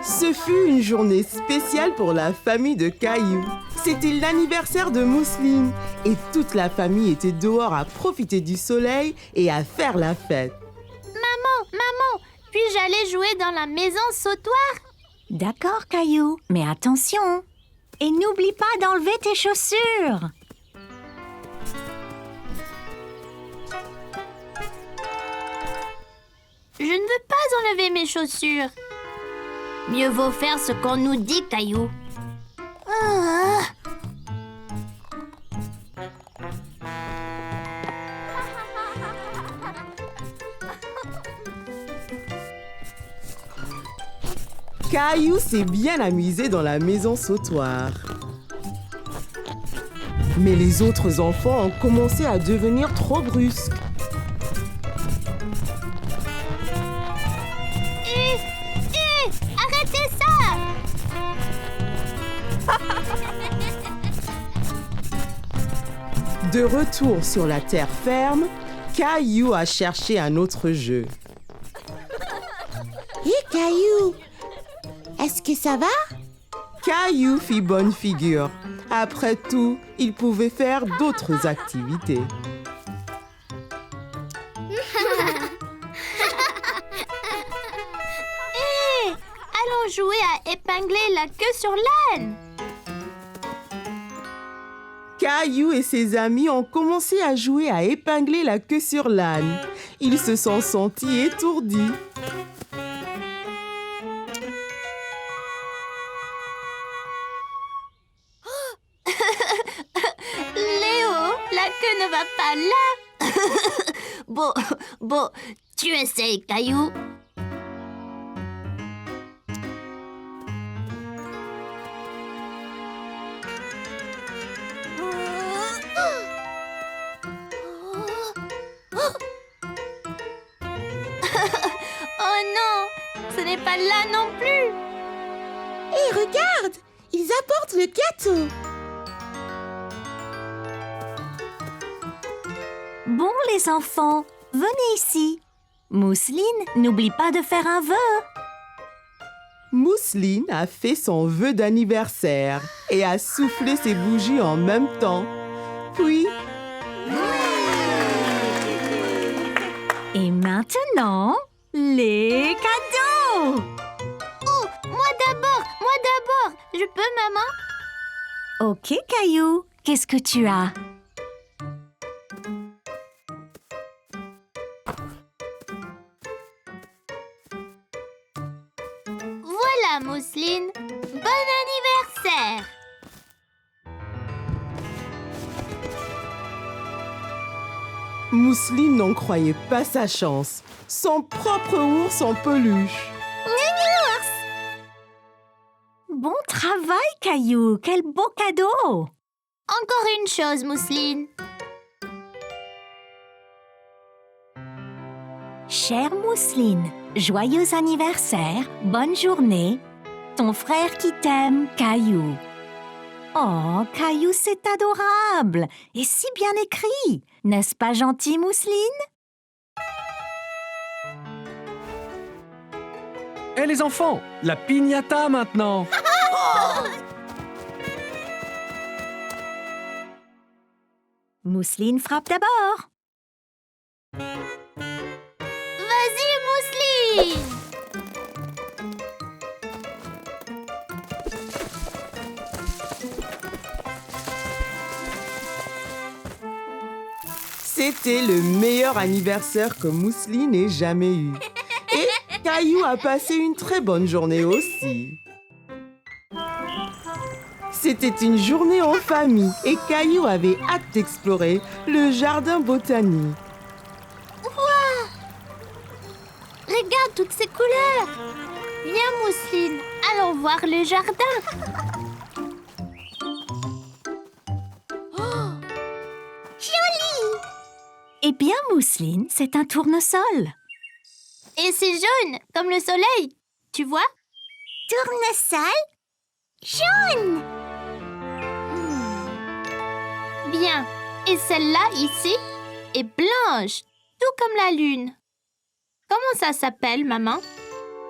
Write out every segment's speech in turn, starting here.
Ce fut une journée spéciale pour la famille de Caillou. C'était l'anniversaire de Mousseline et toute la famille était dehors à profiter du soleil et à faire la fête. Maman, puis-je aller jouer dans la maison sautoir? D'accord, Caillou, mais attention. Et n'oublie pas d'enlever tes chaussures. Je ne veux pas enlever mes chaussures. Mieux vaut faire ce qu'on nous dit, Caillou. Ah. Caillou s'est bien amusé dans la maison sautoir. Mais les autres enfants ont commencé à devenir trop brusques. Arrêtez ça! De retour sur la terre ferme, Caillou a cherché un autre jeu. Hé, Caillou, est-ce que ça va? Caillou fit bonne figure. Après tout, il pouvait faire d'autres activités. Allons jouer à épingler la queue sur l'âne. Caillou et ses amis ont commencé à jouer à épingler la queue sur l'âne. Ils se sont sentis étourdis. Léo, la queue ne va pas là. Bon, tu essayes, Caillou. Oh non, ce n'est pas là non plus. Hé, regarde, ils apportent le gâteau. Bon, les enfants, venez ici. Mousseline, n'oublie pas de faire un vœu. Mousseline a fait son vœu d'anniversaire et a soufflé ses bougies en même temps. Puis, Et maintenant, les cadeaux. Oh, moi d'abord. Je peux, maman? Ok, Caillou, qu'est-ce que tu as? Voilà, Mousseline. Bon anniversaire! Mousseline n'en croyait pas sa chance. Son propre ours en peluche. Bon travail, Caillou, quel beau cadeau. Encore une chose, Mousseline. Chère Mousseline, joyeux anniversaire, bonne journée. Ton frère qui t'aime, Caillou. Oh, Caillou, c'est adorable et si bien écrit. N'est-ce pas gentil, Mousseline? Hé les enfants, la piñata maintenant. Mousseline frappe d'abord. Vas-y, Mousseline! C'était le meilleur anniversaire que Mousseline ait jamais eu. Et Caillou a passé une très bonne journée aussi. C'était une journée en famille et Caillou avait hâte d'explorer le jardin botanique. Regarde toutes ces couleurs. Viens, Mousseline, allons voir le jardin. Joli! Eh bien, Mousseline, c'est un tournesol. Et c'est jaune, comme le soleil. Tu vois? Tournesol jaune. Bien. Et celle-là, ici, est blanche, tout comme la lune. Comment ça s'appelle, maman?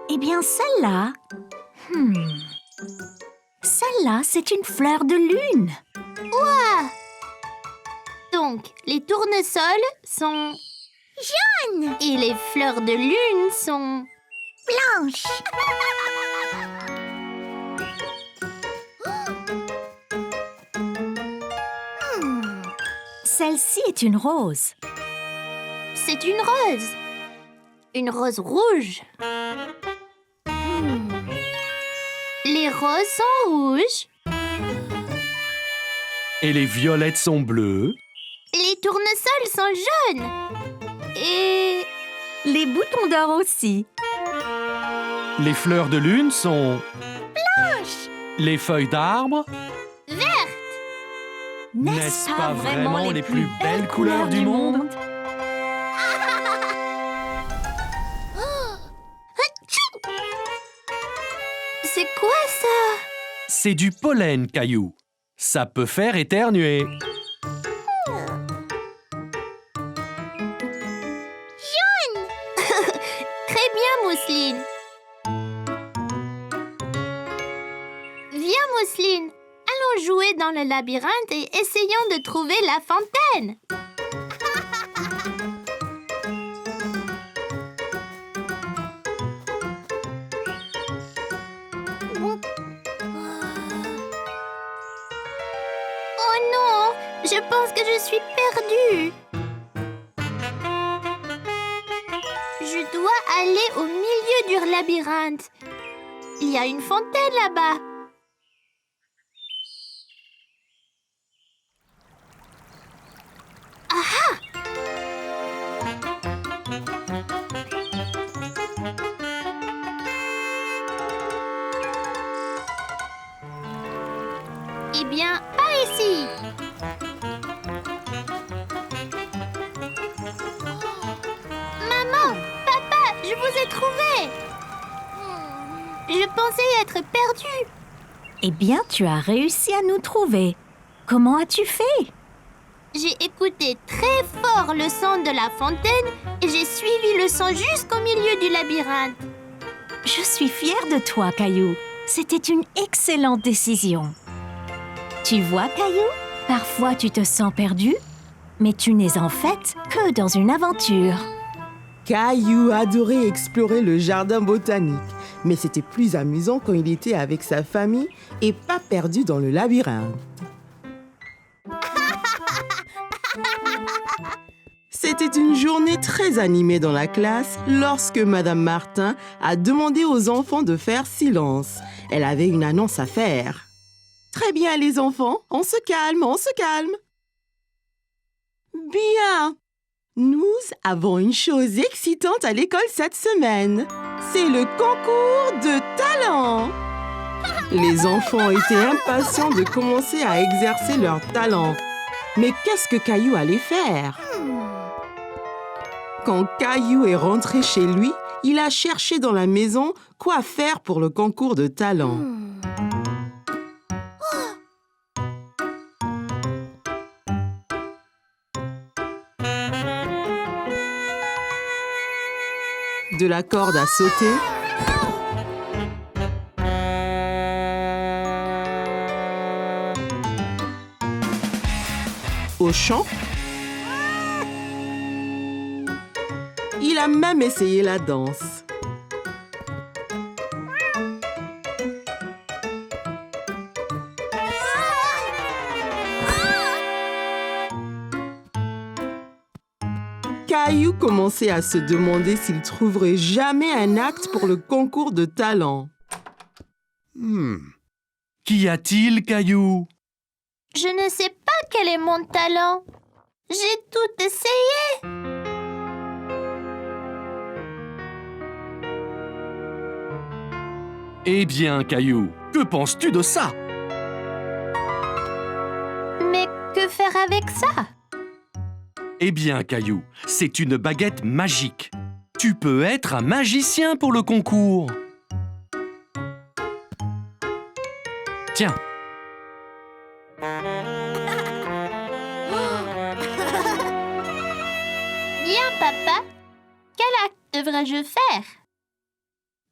Eh bien, celle-là, Celle-là, c'est une fleur de lune. Donc, les tournesols sont... jaunes. Et les fleurs de lune sont... Blanche. Celle-ci est une rose. C'est une rose. Une rose rouge. Les roses sont rouges. Et les violettes sont bleues. Les tournesols sont jaunes. Et... Les boutons d'or aussi. Les fleurs de lune sont... blanches. Les feuilles d'arbre... N'est-ce pas vraiment les plus belles couleurs du monde? C'est quoi ça? C'est du pollen, Caillou. Ça peut faire éternuer. Très bien, Mousseline. Viens, Mousseline. Allons jouer dans le labyrinthe et essayons de trouver la fontaine. Oh non, je pense que je suis perdue. Je dois aller au milieu du labyrinthe. Il y a une fontaine là-bas. Eh bien, pas ici. Maman, papa, je vous ai trouvé. Je pensais être perdue. Eh bien, tu as réussi à nous trouver. Comment as-tu fait? J'ai écouté très fort le son de la fontaine et j'ai suivi le son jusqu'au milieu du labyrinthe. Je suis fière de toi, Caillou. C'était une excellente décision. Tu vois, Caillou, parfois tu te sens perdu, mais tu n'es en fait que dans une aventure. Caillou adorait explorer le jardin botanique, mais c'était plus amusant quand il était avec sa famille et pas perdu dans le labyrinthe. C'était une journée très animée dans la classe lorsque Madame Martin a demandé aux enfants de faire silence. Elle avait une annonce à faire. Très bien les enfants, on se calme, on se calme. Bien. Nous avons une chose excitante à l'école cette semaine. C'est le concours de talent. Les enfants étaient impatients de commencer à exercer leur talent. Mais qu'est-ce que Caillou allait faire? Quand Caillou est rentré chez lui, il a cherché dans la maison quoi faire pour le concours de talent. De la corde à sauter, au chant. Il a même essayé la danse. Caillou commençait à se demander s'il trouverait jamais un acte pour le concours de talent. Qu'y a-t-il, Caillou? Je ne sais pas quel est mon talent. J'ai tout essayé. Eh bien, Caillou, que penses-tu de ça? Mais que faire avec ça? Eh bien, Caillou, c'est une baguette magique. Tu peux être un magicien pour le concours. Tiens. Bien, papa. Quel acte devrais-je faire?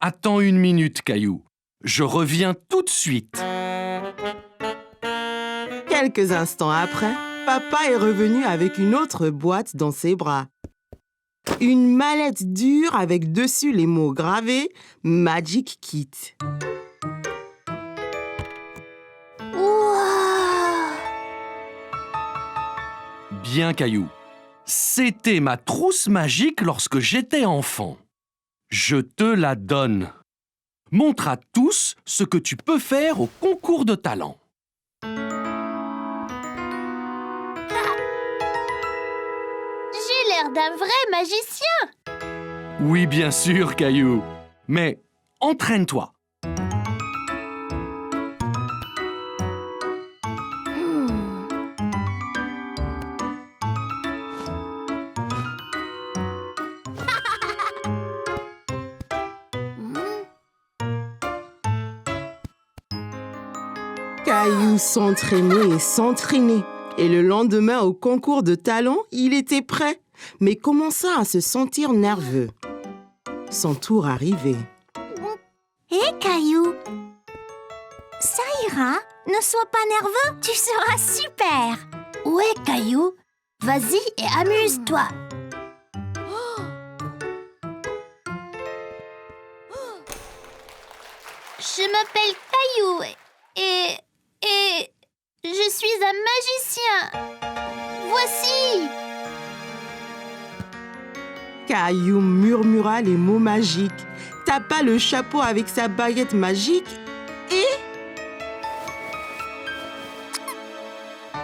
Attends une minute, Caillou. Je reviens tout de suite. Quelques instants après, papa est revenu avec une autre boîte dans ses bras. Une mallette dure avec dessus les mots gravés « Magic Kit ». Wow! Bien, Caillou. C'était ma trousse magique lorsque j'étais enfant. Je te la donne. Montre à tous ce que tu peux faire au concours de talent. J'ai l'air d'un vrai magicien. Oui, bien sûr, Caillou. Mais entraîne-toi. Caillou s'entraînait et s'entraînait. Et le lendemain, au concours de talent, il était prêt, mais commença à se sentir nerveux. Son tour arrivait. Hé, Caillou! Ça ira, ne sois pas nerveux, tu seras super! Ouais, Caillou. Vas-y et amuse-toi. Je m'appelle Caillou et je suis un magicien. Voici. Caillou murmura les mots magiques, tapa le chapeau avec sa baguette magique et...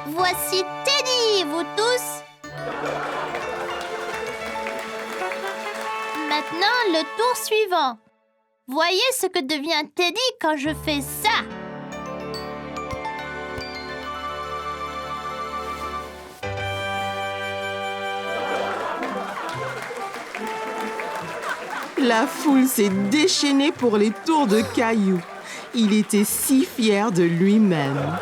Voici Teddy, vous tous. Maintenant, le tour suivant. Voyez ce que devient Teddy quand je fais ça. La foule s'est déchaînée pour les tours de Caillou. Il était si fier de lui-même.